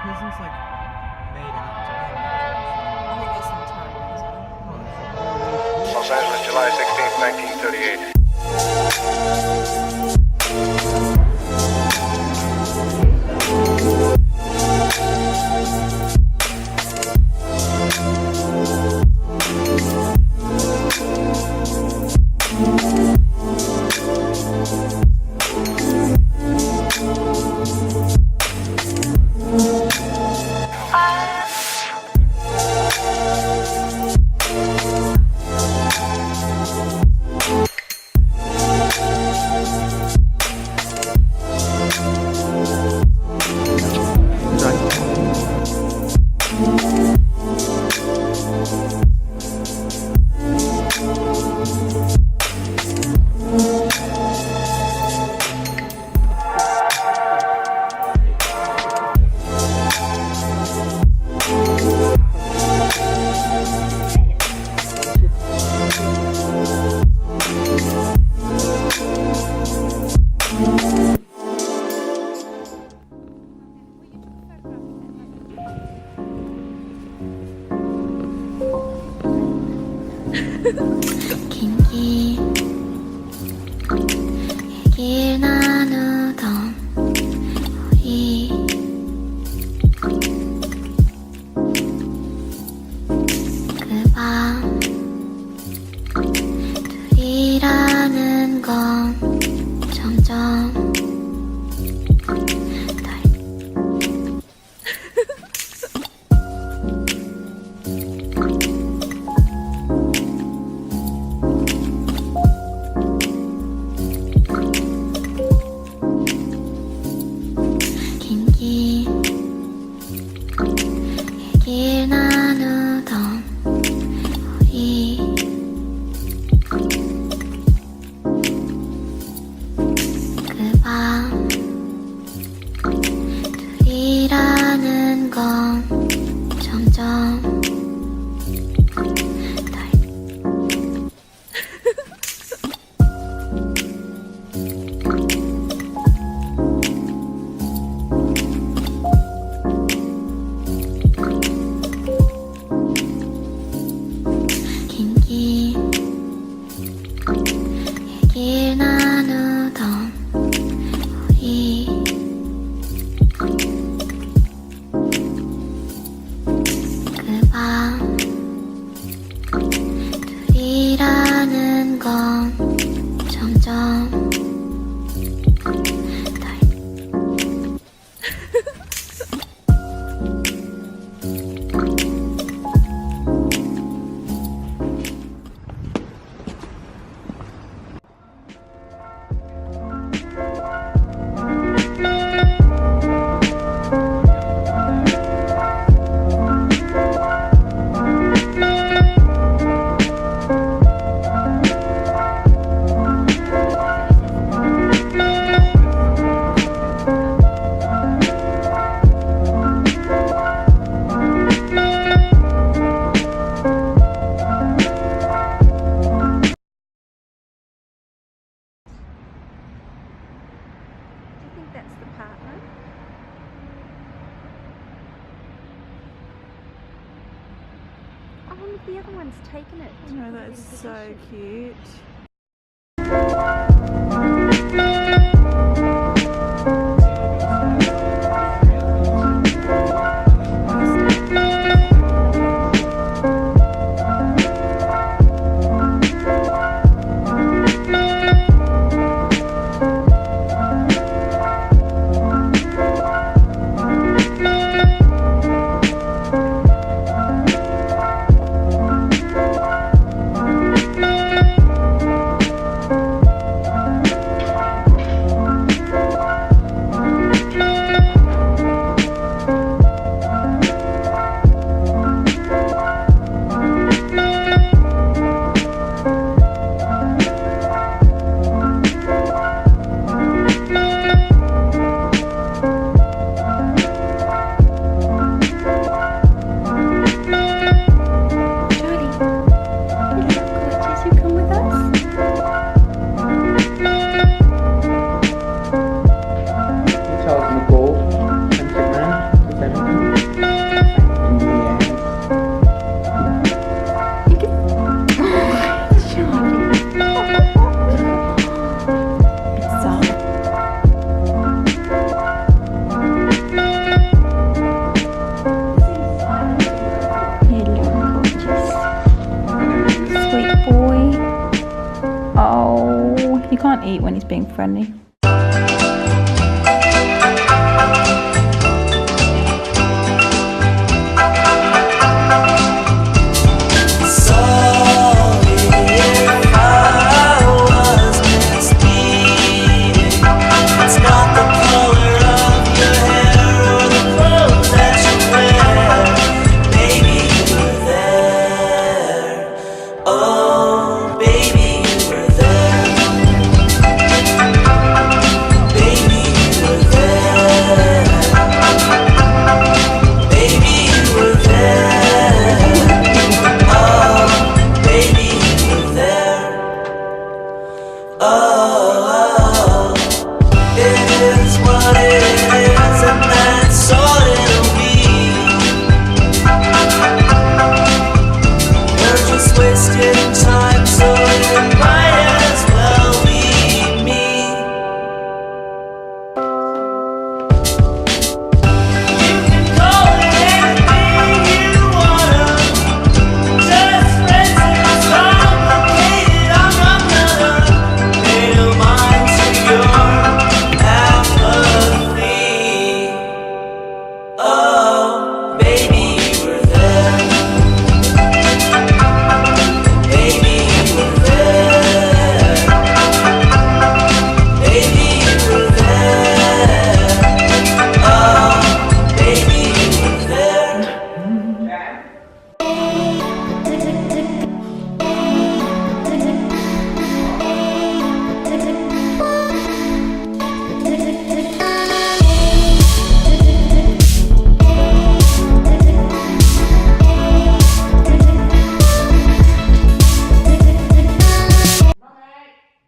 prison's like made out to be I think there's some time as well. Los Angeles, July 16th, 1938. 긴 얘길 나누던 우리 그 밤 둘이라는 건 점점 얘길 나누던 우리 그 밤 둘이라는 건 점점 얘길 나누던 우리 그 밤 둘이라는 건 점점 That's the partner. Oh, look, the other one's taken it. No, that's so cute. can't eat when he's being friendly.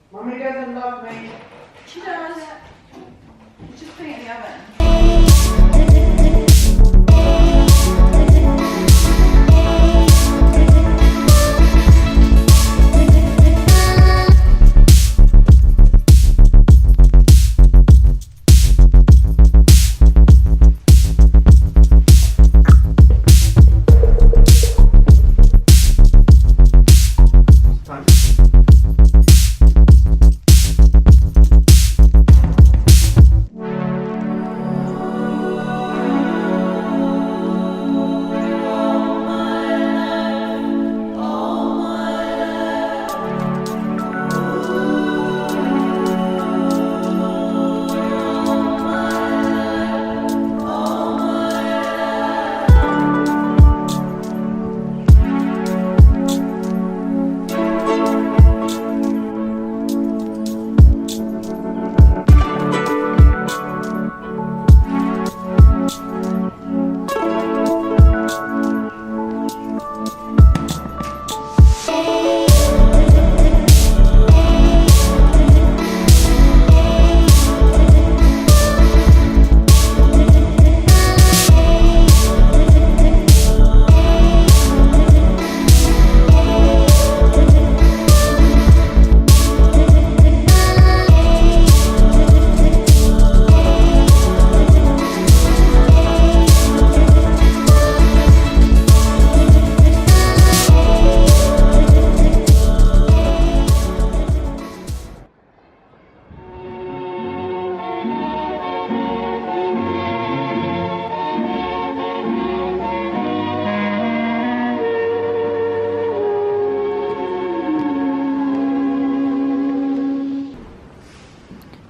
Mommy doesn't love me. She does. Just put it in the oven.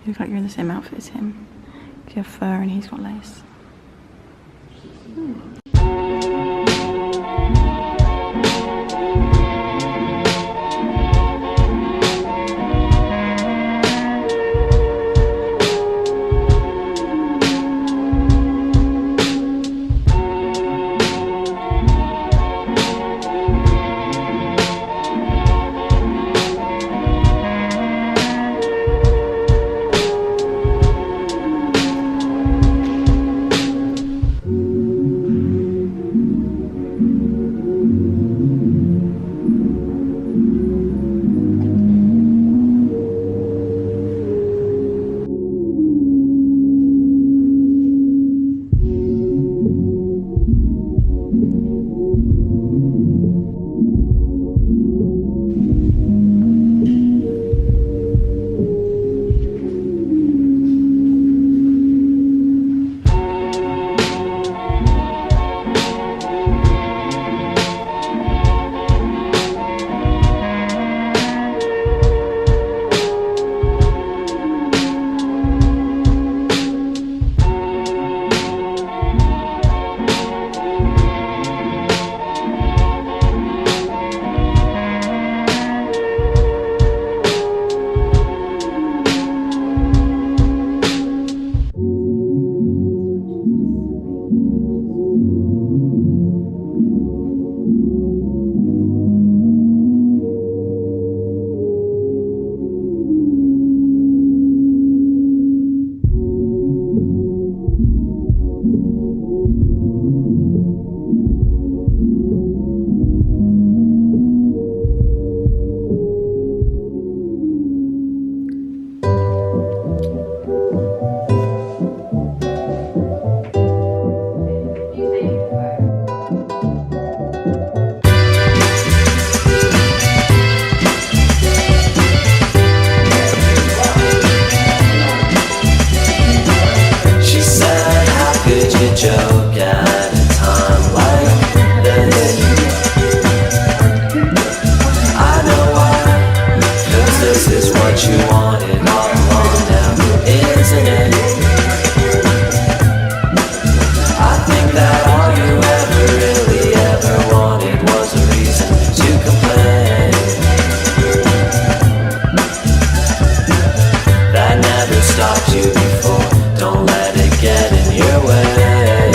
You look like you're in the same outfit as him. You have fur and he's got lace. look at a time like this. I know why, 'cause this is what you wanted all along now, isn't it? I think that all you ever really ever wanted was a reason to complain. That never stopped you before, don't let it get in your way.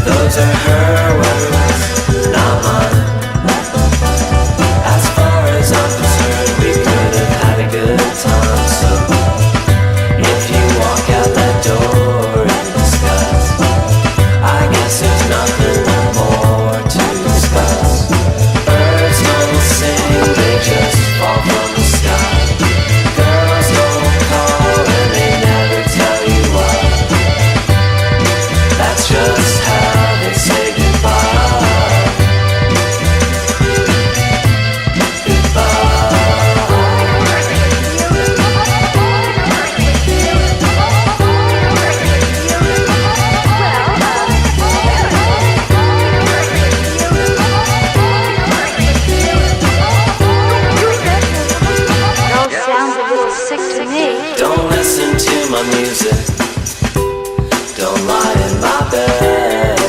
Those are her words, not mine. As far as I'm concerned, we could have had a good time. So if you walk out that door in disgust, I guess there's nothing more to discuss. Birds don't sing, they just fall from the sky. Girls don't call and they never tell you why. That's just how they say goodbye. Don't listen to my music, don't lie in my bed.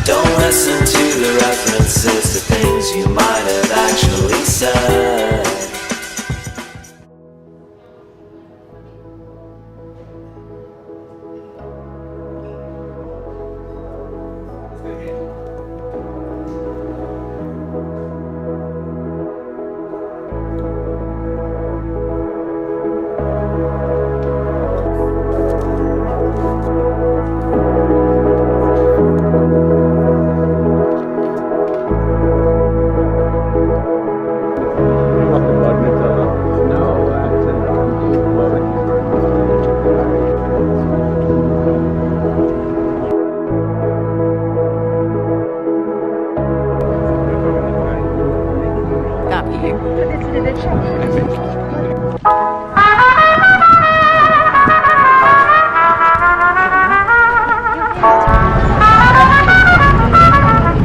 Don't listen to the references to things you might have actually said. That'd be you.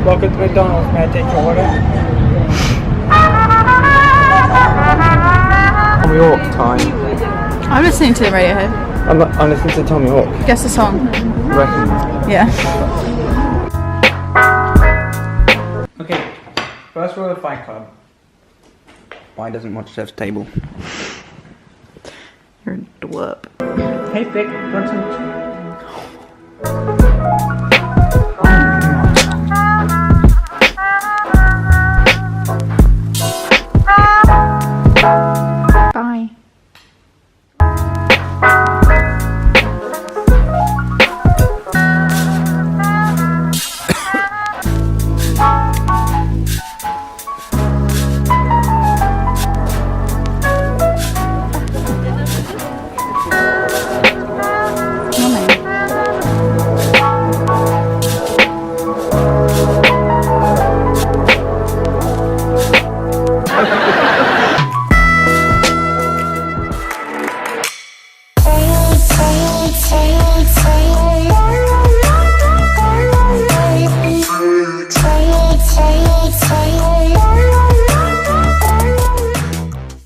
Welcome to McDonald's. May I take your order? Tommy Hawk time. I'm listening to Radiohead. I'm listening to Tommy Hawk. Guess the song. Reckon. Yeah. Okay. First rule of Fight Club. Why doesn't watch chef's table? You're a dwarf. Hey, Vic. Want some